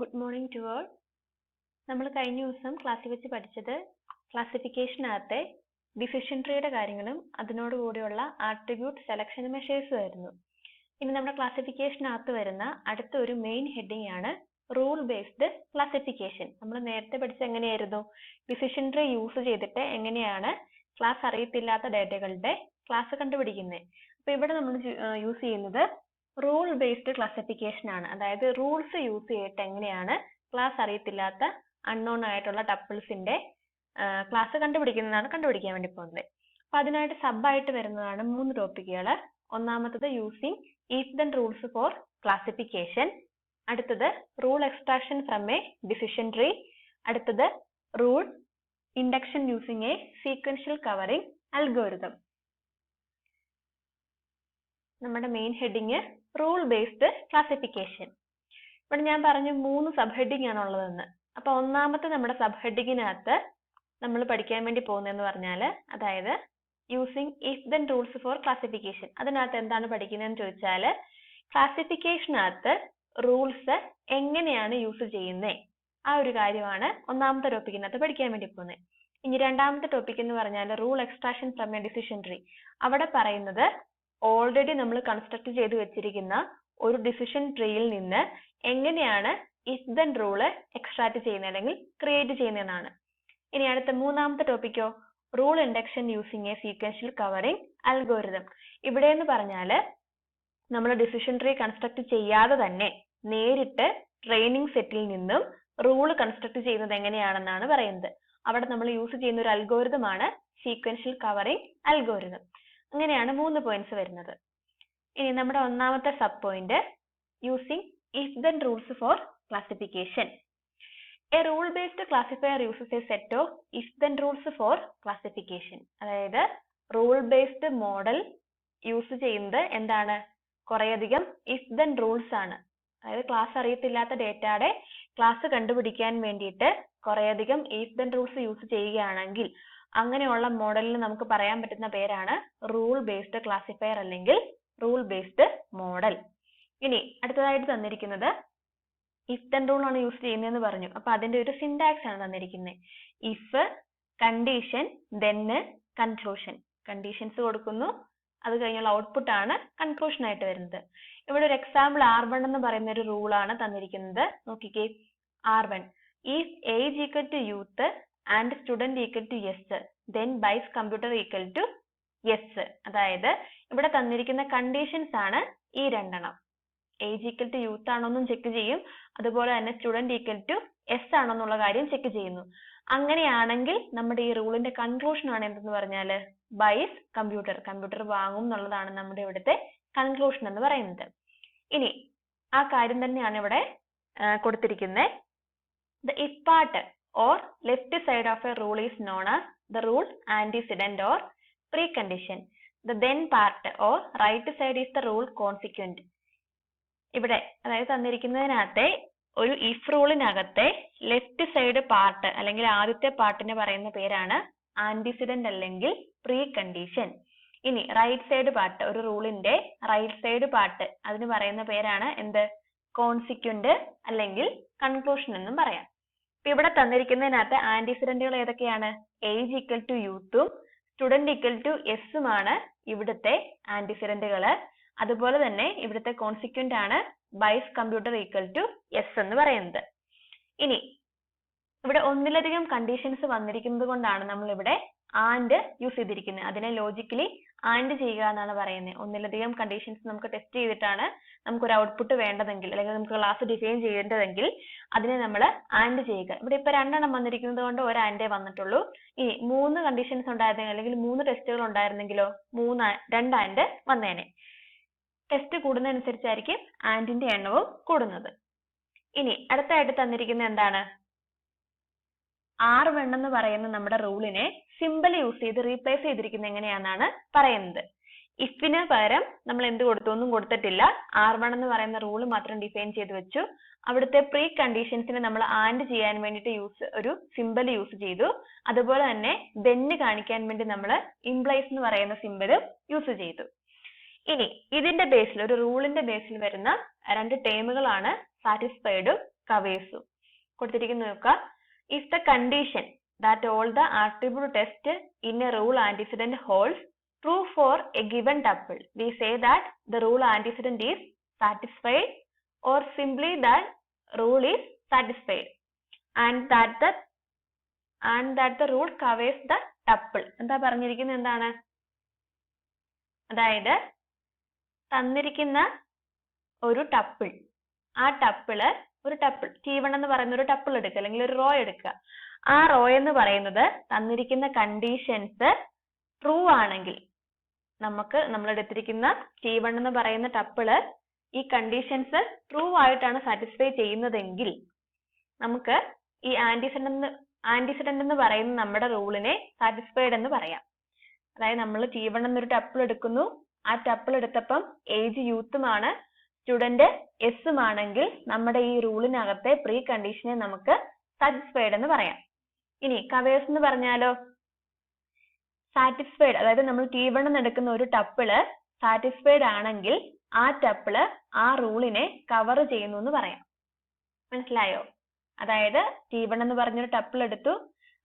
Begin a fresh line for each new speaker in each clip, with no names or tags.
Good morning to all. നമ്മൾ കഴിഞ്ഞ ദിവസം ക്ലാസ്സിൽ വെച്ച് പഠിച്ചത് ക്ലാസിഫിക്കേഷനകത്തെ ഡിസിഷൻ ട്രീയുടെ കാര്യങ്ങളും അതിനോട് കൂടിയുള്ള ആട്രിബ്യൂട്ട് സെലക്ഷൻ മെഷേഴ്സും ആയിരുന്നു. ഇനി നമ്മുടെ ക്ലാസിഫിക്കേഷനകത്ത് വരുന്ന അടുത്ത ഒരു മെയിൻ ഹെഡിങ് ആണ് റൂൾ ബേസ്ഡ് ക്ലാസിഫിക്കേഷൻ. നമ്മൾ നേരത്തെ പഠിച്ചത് എങ്ങനെയായിരുന്നു? ഡിസിഷൻ ട്രീ യൂസ് ചെയ്തിട്ട് എങ്ങനെയാണ് ക്ലാസ് അറിയത്തില്ലാത്ത ഡേറ്റകളുടെ ക്ലാസ് കണ്ടുപിടിക്കുന്നത്. അപ്പൊ ഇവിടെ നമ്മൾ യൂസ് ചെയ്യുന്നത് റൂൾ ബേസ്ഡ് ക്ലാസിഫിക്കേഷൻ ആണ്. അതായത് റൂൾസ് യൂസ് ചെയ്തിട്ട് എങ്ങനെയാണ് ക്ലാസ് അറിയത്തില്ലാത്ത അൺനോൺ ആയിട്ടുള്ള ടപ്പിൾസിന്റെ ക്ലാസ് കണ്ടുപിടിക്കാൻ വേണ്ടി പോകുന്നത്. അപ്പൊ അതിനായിട്ട് സബ് ആയിട്ട് വരുന്നതാണ് 3 ടോപ്പിക്കുകൾ. ഒന്നാമത്തത് using if then rules for classification, അടുത്തത് rule extraction from a decision tree, അടുത്തത് rule induction using a sequential covering algorithm. നമ്മുടെ main heading rule based classification. ഇവിടെ ഞാൻ പറഞ്ഞു 3 സബ് ഹെഡിങ് ആണ് ഉള്ളതെന്ന്. അപ്പൊ ഒന്നാമത്തെ നമ്മുടെ സബ് ഹെഡിങ്ങിനകത്ത് നമ്മൾ പഠിക്കാൻ വേണ്ടി പോകുന്നതെന്ന് പറഞ്ഞാൽ, അതായത് using if then rules for classification. അതിനകത്ത് എന്താണ് പഠിക്കുന്നതെന്ന് ചോദിച്ചാൽ, ക്ലാസിഫിക്കേഷനകത്ത് റൂൾസ് എങ്ങനെയാണ് യൂസ് ചെയ്യുന്നത്, ആ ഒരു കാര്യമാണ് ഒന്നാമത്തെ ടോപ്പിക്കിനകത്ത് പഠിക്കാൻ വേണ്ടി പോകുന്നത്. ഇനി രണ്ടാമത്തെ ടോപ്പിക് എന്ന് പറഞ്ഞാൽ rule extraction from a decision tree. അവിടെ പറയുന്നത് ഓൾറെഡി നമ്മൾ കൺസ്ട്രക്ട് ചെയ്ത് വെച്ചിരിക്കുന്ന ഒരു ഡിസിഷൻ ട്രീയിൽ നിന്ന് എങ്ങനെയാണ് ഇഫ് ദെൻ റൂള് എക്സ്ട്രാക്ട് ചെയ്യുന്നത് അല്ലെങ്കിൽ ക്രിയേറ്റ് ചെയ്യുന്നതെന്നാണ്. ഇനി അടുത്ത മൂന്നാമത്തെ ടോപ്പിക്കോ rule induction using a sequential covering algorithm. ഇവിടെ എന്ന് പറഞ്ഞാൽ നമ്മൾ ഡിസിഷൻ ട്രീ കൺസ്ട്രക്ട് ചെയ്യാതെ തന്നെ നേരിട്ട് ട്രെയിനിങ് സെറ്റിൽ നിന്നും റൂൾ കൺസ്ട്രക്ട് ചെയ്യുന്നത് എങ്ങനെയാണെന്നാണ് പറയുന്നത്. അവിടെ നമ്മൾ യൂസ് ചെയ്യുന്ന ഒരു അൽഗോരിതം ആണ് സീക്വൻഷ്യൽ കവറിംഗ് അൽഗോരിതം. അങ്ങനെയാണ് 3 പോയിന്റ്സ് വരുന്നത്. ഇനി നമ്മുടെ ഒന്നാമത്തെ sub point using if then rules for classification. A rule based classifier uses A set of if then rules for classification. അതായത് റൂൾ ബേസ്ഡ് മോഡൽ യൂസ് ചെയ്യുന്നത് എന്താണ്? കുറേയധികം ഇഫ് ദെൻ റൂൾസ് ആണ്. അതായത് ക്ലാസ് അറിയത്തില്ലാത്ത ഡേറ്റയുടെ ക്ലാസ് കണ്ടുപിടിക്കാൻ വേണ്ടിയിട്ട് കുറേയധികം ഇഫ് ദെൻ റൂൾസ് യൂസ് ചെയ്യുകയാണെങ്കിൽ അങ്ങനെയുള്ള മോഡലിന് നമുക്ക് പറയാൻ പറ്റുന്ന പേരാണ് റൂൾ ബേസ്ഡ് ക്ലാസിഫയർ അല്ലെങ്കിൽ റൂൾ ബേസ്ഡ് മോഡൽ. ഇനി അടുത്തതായിട്ട് തന്നിരിക്കുന്നത് ഇഫ് ദെൻ റൂൾ ആണ് യൂസ് ചെയ്യുന്നതെന്ന് പറഞ്ഞു. അപ്പൊ അതിന്റെ ഒരു സിന്റാക്സ് ആണ് തന്നിരിക്കുന്നത്. If, condition, then, conclusion. Conditions കൊടുക്കുന്നു, അത് കഴിഞ്ഞുള്ള ഔട്ട്പുട്ട് ആണ് കൺക്ലൂഷൻ ആയിട്ട് വരുന്നത്. ഇവിടെ ഒരു എക്സാമ്പിൾ R1 എന്ന് പറയുന്ന ഒരു റൂൾ ആണ് തന്നിരിക്കുന്നത്. നോക്കിക്കേ, R1 if age equal to youth and student equal to yes then buys computer equal to yes. അതായത് ഇവിടെ തന്നിരിക്കുന്ന കണ്ടീഷൻസ് ആണ് ഈ രണ്ടെണ്ണം. ഏജ് ഈക്വൽ ടു യൂത്ത് ആണോന്നും ചെക്ക് ചെയ്യും, അതുപോലെ തന്നെ സ്റ്റുഡന്റ് ഈക്വൽ ടു എസ് ആണോ എന്നുള്ള കാര്യം ചെക്ക് ചെയ്യുന്നു. അങ്ങനെയാണെങ്കിൽ നമ്മുടെ ഈ റൂളിന്റെ കൺക്ലൂഷൻ ആണ് എന്തെന്ന് പറഞ്ഞാല് ബൈസ് കമ്പ്യൂട്ടർ വാങ്ങും എന്നുള്ളതാണ് നമ്മുടെ ഇവിടുത്തെ കൺക്ലൂഷൻ എന്ന് പറയുന്നത്. ഇനി ആ കാര്യം തന്നെയാണ് ഇവിടെ കൊടുത്തിരിക്കുന്നത്. The if part or left side of a rule is known as the rule antecedent or precondition. The then part or right side is the rule consequent. ഇവിടെ അതായത് തന്നിരിക്കുന്നതിനകത്തെ ഒരു ഇഫ് റൂളിനകത്തെ ലെഫ്റ്റ് സൈഡ് പാർട്ട് അല്ലെങ്കിൽ ആദ്യത്തെ പാർട്ടിനെ പറയുന്ന പേരാണ് antecedent അല്ലെങ്കിൽ pre condition. ഇനി right side part, ഒരു റൂളിന്റെ റൈറ്റ് സൈഡ് പാർട്ട്, അതിന് പറയുന്ന പേരാണ് എന്ത്? കോൺസിക്വന്റ് അല്ലെങ്കിൽ കൺക്ലൂഷൻ എന്നും പറയാം. ഇവിടെ തന്നിരിക്കുന്നതിനകത്ത് ആന്റിസിഡന്റുകൾ ഏതൊക്കെയാണ്? ഏജ് ഈക്വൽ ടു യൂത്തും സ്റ്റുഡന്റ് ഈക്വൽ ടു എസുമാണ് ഇവിടുത്തെ ആന്റിസിഡന്റുകൾ. അതുപോലെ തന്നെ ഇവിടുത്തെ കോൺസിക്വന്റ് ആണ് buys computer equal to yes എന്ന് പറയുന്നത്. ഇനി ഇവിടെ ഒന്നിലധികം കണ്ടീഷൻസ് വന്നിരിക്കുന്നത് കൊണ്ടാണ് നമ്മൾ ഇവിടെ ആൻഡ് യൂസ് ചെയ്തിരിക്കുന്നത്. അതിനെ ലോജിക്കലി ആൻഡ് ചെയ്യുക എന്നാണ് പറയുന്നത്. ഒന്നിലധികം കണ്ടീഷൻസ് നമുക്ക് ടെസ്റ്റ് ചെയ്തിട്ടാണ് നമുക്കൊരു ഔട്ട്പുട്ട് വേണ്ടതെങ്കിൽ അല്ലെങ്കിൽ നമുക്ക് ക്ലാസ് ഡിഫൈൻ ചെയ്യേണ്ടതെങ്കിൽ അതിനെ നമ്മൾ ആൻഡ് ചെയ്യുക. ഇവിടെ ഇപ്പൊ 2 എണ്ണം വന്നിരിക്കുന്നത് കൊണ്ട് ഒരു ആൻഡേ വന്നിട്ടുള്ളൂ. ഇനി 3 കണ്ടീഷൻസ് ഉണ്ടായിരുന്നെങ്കിൽ അല്ലെങ്കിൽ 3 ടെസ്റ്റുകൾ ഉണ്ടായിരുന്നെങ്കിലോ 2 ആൻഡ് വന്നേനെ. ടെസ്റ്റ് കൂടുന്നതനുസരിച്ചായിരിക്കും ആൻഡിന്റെ എണ്ണവും കൂടുന്നത്. ഇനി അടുത്തായിട്ട് തന്നിരിക്കുന്നത് എന്താണ്? R1 എന്ന് പറയുന്ന നമ്മുടെ റൂളിനെ സിമ്പിൾ യൂസ് ചെയ്ത് റീപ്ലേസ് ചെയ്തിരിക്കുന്നത് എങ്ങനെയാണെന്നാണ് പറയുന്നത്. ഇഫിന് പകരം നമ്മൾ എന്ത് കൊടുത്തു? ഒന്നും കൊടുത്തിട്ടില്ല. R1 എന്ന് പറയുന്ന റൂൾ മാത്രം ഡിഫൈൻ ചെയ്ത് വെച്ചു. അവിടുത്തെ പ്രീ കണ്ടീഷൻസിനെ നമ്മൾ ആൻഡ് ചെയ്യാൻ വേണ്ടിയിട്ട് ഒരു സിമ്പിൾ യൂസ് ചെയ്തു. അതുപോലെ തന്നെ ദെന്ന് കാണിക്കാൻ വേണ്ടി നമ്മൾ ഇംപ്ലൈസ് എന്ന് പറയുന്ന സിമ്പിളും യൂസ് ചെയ്തു. ഇനി ഇതിന്റെ ബേസിൽ, ഒരു റൂളിന്റെ ബേസിൽ വരുന്ന 2 ടേമുകളാണ് സാറ്റിസ്ഫൈഡും കവേഴ്സും കൊടുത്തിരിക്കുന്നു. നോക്കുക, if the condition that all the attribute test in a rule antecedent holds true for a given tuple, we say that the rule antecedent is satisfied or simply that rule is satisfied and that the rule covers the tuple. എന്താ പറഞ്ഞിരിക്കുന്നത്? എന്താണ്? അതായത് തന്നിരിക്കുന്ന ഒരു tuple, ആ ടപ്പിള് ഒരു tuple T1 എന്ന് പറയുന്ന ഒരു ടപ്പിൾ എടുക്കുക, അല്ലെങ്കിൽ ഒരു റോ എടുക്കുക. ആ റോ എന്ന് പറയുന്നത് തന്നിരിക്കുന്ന കണ്ടീഷൻസ് ട്രൂ ആണെങ്കിൽ, നമ്മൾ എടുത്തിരിക്കുന്ന T1 എന്ന് പറയുന്ന ടപ്പിള് ഈ കണ്ടീഷൻസ് ട്രൂ ആയിട്ടാണ് സാറ്റിസ്ഫൈ ചെയ്യുന്നതെങ്കിൽ നമുക്ക് ഈ ആന്റിസിഡന്റ് എന്ന് പറയുന്ന നമ്മുടെ റൂളിനെ സാറ്റിസ്ഫൈഡ് എന്ന് പറയാം. അതായത് നമ്മൾ T1 എന്നൊരു ടപ്പിൾ എടുക്കുന്നു, ആ ടപ്പിൾ എടുത്തപ്പം ഏജ് യൂത്തുമാണ്, സ്റ്റുഡന്റ് എസും ആണെങ്കിൽ നമ്മുടെ ഈ റൂളിനകത്തെ പ്രീ കണ്ടീഷനെ നമുക്ക് സാറ്റിസ്ഫൈഡ് എന്ന് പറയാം. ഇനി കവേഴ്സ് എന്ന് പറഞ്ഞാലോ, സാറ്റിസ്ഫൈഡ്, അതായത് നമ്മൾ T1 എന്ന് എടുക്കുന്ന ഒരു ടപ്പിള് സാറ്റിസ്ഫൈഡ് ആണെങ്കിൽ ആ ടപ്പിള് ആ റൂളിനെ കവർ ചെയ്യുന്നു എന്ന് പറയാം. മനസ്സിലായോ? അതായത് T1 എന്ന് പറഞ്ഞൊരു ടപ്പിൾ എടുത്തു,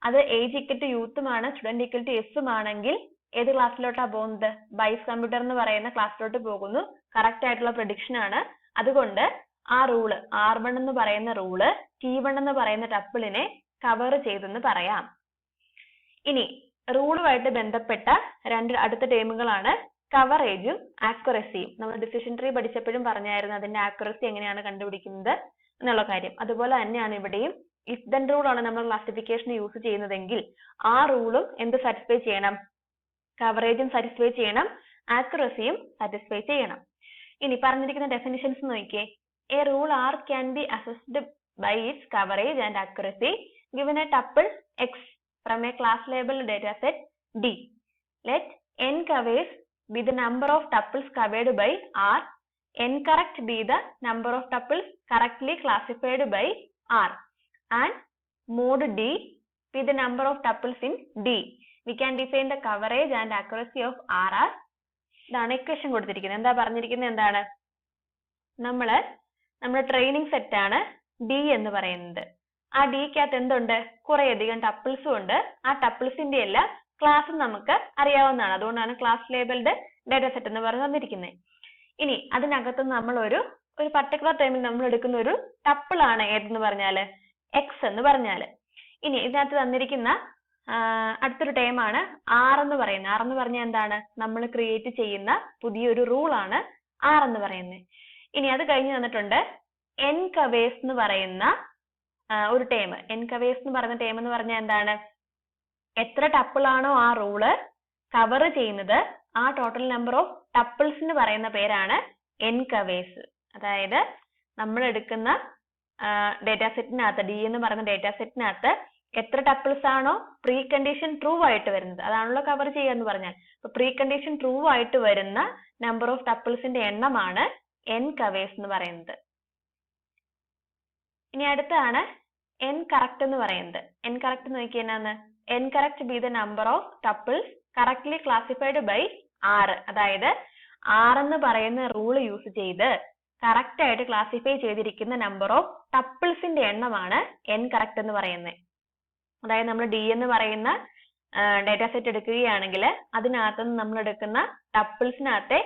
അത് ഏജ് ഈക്വൽ ടു യൂത്തുമാണ്, സ്റ്റുഡന്റ് ഈക്വൽ ടു എസും ആണെങ്കിൽ ഏത് ക്ലാസ്സിലോട്ടാ പോകുന്നത്? ബൈസ് കമ്പ്യൂട്ടർ എന്ന് പറയുന്ന ക്ലാസ്സിലോട്ട് പോകുന്നു. കറക്റ്റ് ആയിട്ടുള്ള പ്രഡിക്ഷൻ ആണ്. അതുകൊണ്ട് ആ റൂള് R1 എന്ന് പറയുന്ന റൂള് T1 എന്ന് പറയുന്ന ടപ്പിളിനെ കവർ ചെയ്തെന്ന് പറയാം. ഇനി റൂളുമായിട്ട് ബന്ധപ്പെട്ട അടുത്ത ടേമുകളാണ് കവറേജും ആക്യുറസിയും. നമ്മൾ ഡിസിഷൻ ട്രീ പഠിച്ചപ്പോഴും പറഞ്ഞായിരുന്നു അതിന്റെ ആക്യുറസി എങ്ങനെയാണ് കണ്ടുപിടിക്കുന്നത് എന്നുള്ള കാര്യം. അതുപോലെ തന്നെയാണ് ഇവിടെയും. ഇഫ് ദെൻ റൂൾ ആണ് നമ്മൾ ക്ലാസിഫിക്കേഷൻ യൂസ് ചെയ്യുന്നതെങ്കിൽ ആ റൂളും എന്ത് സാറ്റിസ്ഫൈ ചെയ്യണം? കവറേജും സാറ്റിസ്ഫൈ ചെയ്യണം, ആക്യുറസിയും സാറ്റിസ്ഫൈ ചെയ്യണം. ഇനി പറഞ്ഞിരിക്കുന്ന ഡെഫിനിഷൻസ് നോക്കിയേ. A rule R can be assessed by its coverage and accuracy given a tuple X from a class labeled dataset D. Let n covers be the number of tuples covered by R, n correct be the number of tuples correctly classified by R, and mod D be the number of tuples in D. We can define the coverage and accuracy of R as ഇതാണ് equation കൊടുത്തിരിക്കുന്നത്. എന്താ പറഞ്ഞിരിക്കുന്നത്? എന്താണ്? നമ്മുടെ training set ആണ് D എന്ന് പറയുന്നത്. ആ ഡിക്കകത്ത് എന്തുണ്ട്? കുറേയധികം ടപ്പിൾസും ഉണ്ട്. ആ ടപ്പിൾസിന്റെ എല്ലാം ക്ലാസ് നമുക്ക് അറിയാവുന്നതാണ്. അതുകൊണ്ടാണ് ക്ലാസ് ലേബൽഡ് ഡാറ്റ സെറ്റ് എന്ന് പറഞ്ഞ് തന്നിരിക്കുന്നത്. ഇനി അതിനകത്ത് നമ്മൾ ഒരു പർട്ടിക്കുലർ ടൈമിൽ നമ്മൾ എടുക്കുന്ന ഒരു ടപ്പിൾ ആണ് ഏതെന്ന് പറഞ്ഞാല് എക്സ് എന്ന് പറഞ്ഞാല്. ഇനി ഇതിനകത്ത് തന്നിരിക്കുന്ന അടുത്തൊരു ടൈമാണ് ആർ എന്ന് പറയുന്നത്. ആർ എന്ന് പറഞ്ഞാൽ എന്താണ്? നമ്മൾ ക്രിയേറ്റ് ചെയ്യുന്ന പുതിയൊരു റൂൾ ആണ് ആർ എന്ന് പറയുന്നത്. ഇനി അത് കഴിഞ്ഞ് തന്നിട്ടുണ്ട് എൻ കവേഴ്സ് എന്ന് പറയുന്ന ഒരു ടേം. എൻ കവേഴ്സ് എന്ന് പറയുന്ന ടേം എന്ന് പറഞ്ഞാൽ എന്താണ്? എത്ര ടപ്പിൾ ആണോ ആ റൂള് കവർ ചെയ്യുന്നത് ആ ടോട്ടൽ നമ്പർ ഓഫ് ടപ്പിൾസിന് പറയുന്ന പേരാണ് എൻ കവേഴ്സ്. അതായത് നമ്മൾ എടുക്കുന്ന ഡേറ്റാ സെറ്റിനകത്ത് ഡി എന്ന് പറയുന്ന ഡേറ്റാ സെറ്റിനകത്ത് എത്ര ടപ്പിൾസ് ആണോ പ്രീ കണ്ടീഷൻ ട്രൂ ആയിട്ട് വരുന്നത്, അതാണല്ലോ കവർ ചെയ്യുക എന്ന് പറഞ്ഞാൽ. അപ്പൊ പ്രീ കണ്ടീഷൻ ട്രൂ ആയിട്ട് വരുന്ന നമ്പർ ഓഫ് ടപ്പിൾസിന്റെ എണ്ണമാണ് എൻ കവേഴ്സ് എന്ന് പറയുന്നത്. ഇനി അടുത്താണ് എൻ കറക്റ്റ് എന്ന് പറയുന്നത്. എൻ കറക്റ്റ് നോക്കി എന്നാന്ന്? N correct be the number of tuples correctly classified by R. അതായത് ആർ എന്ന് പറയുന്ന റൂൾ യൂസ് ചെയ്ത് കറക്റ്റ് ആയിട്ട് ക്ലാസിഫൈ ചെയ്തിരിക്കുന്ന നമ്പർ ഓഫ് ടപ്പിൾസിന്റെ എണ്ണമാണ് എൻ കറക്റ്റ് എന്ന് പറയുന്നത്. അതായത് നമ്മൾ ഡി എന്ന് പറയുന്ന ഡേറ്റാ സെറ്റ് എടുക്കുകയാണെങ്കിൽ അതിനകത്ത് നമ്മൾ എടുക്കുന്ന ടപ്പിൾസിനകത്തെ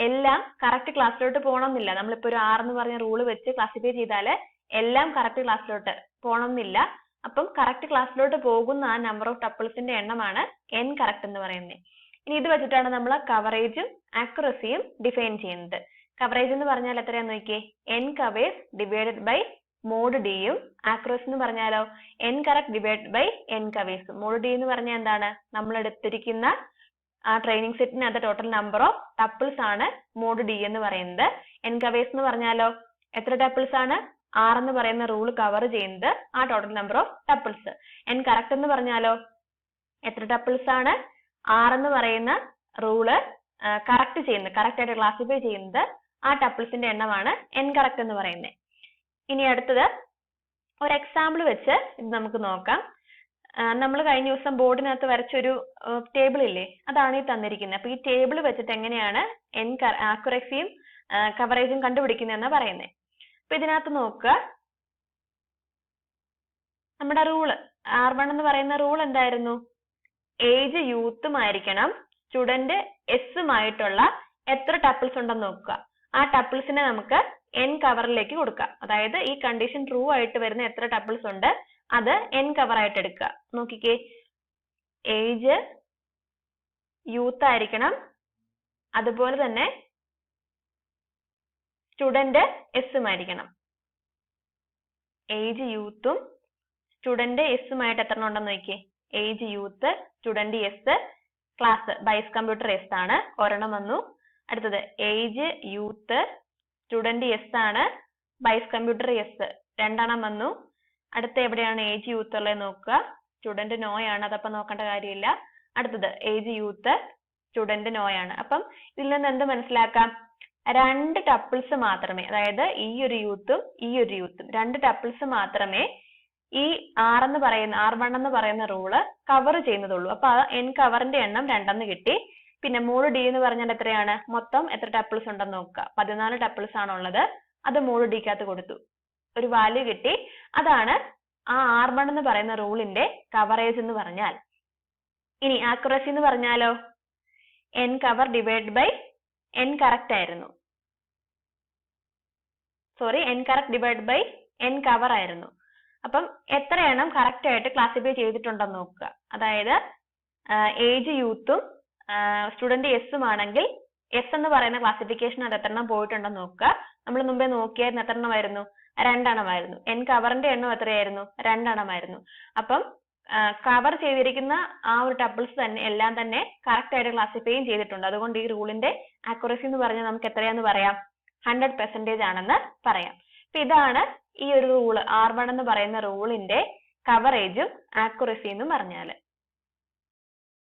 എല്ലാം കറക്റ്റ് ക്ലാസ്സിലോട്ട് പോകണമെന്നില്ല. നമ്മളിപ്പോ ഒരു ആർ എന്ന് പറഞ്ഞ റൂള് വെച്ച് ക്ലാസിഫൈ ചെയ്താല് എല്ലാം കറക്റ്റ് ക്ലാസ്സിലോട്ട് പോകണമെന്നില്ല. അപ്പം കറക്റ്റ് ക്ലാസ്സിലോട്ട് പോകുന്ന ആ നമ്പർ ഓഫ് ടപ്പിൾസിന്റെ എണ്ണമാണ് എൻ കറക്റ്റ് എന്ന് പറയുന്നത്. ഇനി ഇത് വെച്ചിട്ടാണ് നമ്മൾ കവറേജും ആക്യുറസിയും ഡിഫൈൻ ചെയ്യുന്നത്. കവറേജ് എന്ന് പറഞ്ഞാൽ എത്രയാന്ന് നോക്കിയേ? N covers divided by mod ഡിയും, ആക്യുറസി എന്ന് പറഞ്ഞാലോ N correct divided by N covers. Mod D എന്ന് പറഞ്ഞാൽ എന്താണ്? നമ്മൾ എടുത്തിരിക്കുന്ന ആ ട്രെയിനിങ് സെറ്റിനകത്ത് ടോട്ടൽ നമ്പർ ഓഫ് ടപ്പിൾസ് ആണ് മോഡ് ഡി എന്ന് പറയുന്നത്. എൻ കവേഴ്സ് എന്ന് പറഞ്ഞാലോ എത്ര ടപ്പിൾസ് ആണ് ആർ എന്ന് പറയുന്ന റൂൾ കവർ ചെയ്യുന്നത് ആ total number of tuples. N correct എന്ന് പറഞ്ഞാലോ എത്ര ടപ്പിൾസ് ആണ് ആർ എന്ന് പറയുന്ന റൂള് കറക്റ്റ് ചെയ്യുന്നത്, കറക്റ്റ് ആയിട്ട് ക്ലാസിഫൈ ചെയ്യുന്നത് ആ ടപ്പിൾസിന്റെ എണ്ണമാണ് എൻ കറക്റ്റ് എന്ന് പറയുന്നത്. ഇനി അടുത്തത് ഒരു എക്സാമ്പിൾ വെച്ച് ഇത് നമുക്ക് നോക്കാം. നമ്മൾ കഴിഞ്ഞ ദിവസം ബോർഡിനകത്ത് വരച്ചൊരു ടേബിൾ ഇല്ലേ, അതാണ് ഈ തന്നിരിക്കുന്നത്. അപ്പൊ ഈ ടേബിൾ വെച്ചിട്ട് എങ്ങനെയാണ് ആക്യുറസിയും കവറേജും കണ്ടുപിടിക്കുന്നതെന്നാ പറയുന്നത്. അപ്പൊ ഇതിനകത്ത് നോക്കുക, നമ്മുടെ റൂള് R1 എന്ന് പറയുന്ന റൂൾ എന്തായിരുന്നു? ഏജ് യൂത്തും ആയിരിക്കണം, സ്റ്റുഡന്റ് എസ്സുമായിട്ടുള്ള എത്ര ടപ്പിൾസ് ഉണ്ടെന്ന് നോക്കുക. ആ ടപ്പിൾസിനെ നമുക്ക് n കവറിലേക്ക് കൊടുക്കാം. അതായത് ഈ കണ്ടീഷൻ ട്രൂ ആയിട്ട് വരുന്ന എത്ര ടപ്പിൾസ് ഉണ്ട് അത് n കവർ ആയിട്ട് എടുക്കുക. നോക്കിക്കേ, ഏജ് യൂത്ത് ആയിരിക്കണം, അതുപോലെ തന്നെ സ്റ്റുഡന്റ് എസ്സും ആയിരിക്കണം. ഏജ് യൂത്തും സ്റ്റുഡന്റ് എസ്സുമായിട്ട് എത്ര ഉണ്ടെന്ന് നോക്കിയേ. Age youth, student yes, class buys computer yes ആണ്, ഒരെണ്ണം വന്നു. അടുത്തത് ഏജ് യൂത്ത്, സ്റ്റുഡന്റ് എസ് ആണ്, ബൈസ് കമ്പ്യൂട്ടർ എസ്, രണ്ടെണ്ണം വന്നു. അടുത്ത എവിടെയാണ് ഏജ് യൂത്ത് ഉള്ളത് നോക്കുക. സ്റ്റുഡന്റ് നോ ആണ്, അതപ്പം നോക്കേണ്ട കാര്യമില്ല. അടുത്തത് ഏജ് യൂത്ത്, സ്റ്റുഡന്റ് നോ ആണ്. അപ്പം ഇതിൽ നിന്ന് എന്ത് മനസ്സിലാക്കാം? രണ്ട് ടപ്പിൾസ് മാത്രമേ, അതായത് ഈ ഒരു യൂത്തും ഈ ഒരു യൂത്തും രണ്ട് ടപ്പിൾസ് മാത്രമേ ഈ R1 എന്ന് പറയുന്ന റൂള് കവർ ചെയ്യുന്നതുള്ളൂ. അപ്പൊ n കവറിന്റെ എണ്ണം 2 കിട്ടി. പിന്നെ മോഡ് D എന്ന് പറഞ്ഞാൽ എത്രയാണ്? മൊത്തം എത്ര ടപ്പിൾസ് ഉണ്ടെന്ന് നോക്കുക. 14 ടപ്പിൾസ് ആണുള്ളത്. അത് മോഡ് Dക്കകത്ത് കൊടുത്തു, ഒരു വാല്യൂ കിട്ടി. അതാണ് ആ R1 എന്ന് പറയുന്ന റൂളിന്റെ കവറേജ് എന്ന് പറഞ്ഞാൽ. ഇനി ആക്യുറസി എന്ന് പറഞ്ഞാലോ, n cover divide by n correct ആയിരുന്നു. n correct divide by n cover ആയിരുന്നു. അപ്പം എത്ര എണ്ണം കറക്റ്റ് ആയിട്ട് ക്ലാസിഫൈ ചെയ്തിട്ടുണ്ടെന്ന് നോക്കുക. അതായത് ഏജ് യൂത്തും സ്റ്റുഡന്റ് എസ്സും ആണെങ്കിൽ എസ് എന്ന് പറയുന്ന ക്ലാസിഫിക്കേഷൻ അത് എത്രണ്ണം പോയിട്ടുണ്ടെന്ന് നോക്കുക. നമ്മൾ മുമ്പേ നോക്കിയായിരുന്നു എത്ര എണ്ണമായിരുന്നു? 2 എണ്ണമായിരുന്നു. n കവറിന്റെ എണ്ണം എത്രയായിരുന്നു? 2 എണ്ണമായിരുന്നു. അപ്പം കവർ ചെയ്തിരിക്കുന്ന ആ ഒരു ടപ്പിൾസ് തന്നെ എല്ലാം തന്നെ കറക്റ്റ് ആയിട്ട് ക്ലാസിഫൈയും ചെയ്തിട്ടുണ്ട്. അതുകൊണ്ട് ഈ റൂളിന്റെ ആക്യുറസി എന്ന് പറഞ്ഞാൽ നമുക്ക് എത്രയാന്ന് പറയാം? 100% ആണെന്ന് പറയാം. അപ്പൊ ഇതാണ് ഈ ഒരു റൂള്, R1 എന്ന് പറയുന്ന റൂളിന്റെ കവറേജും ആക്യുറസി എന്നും പറഞ്ഞാല്.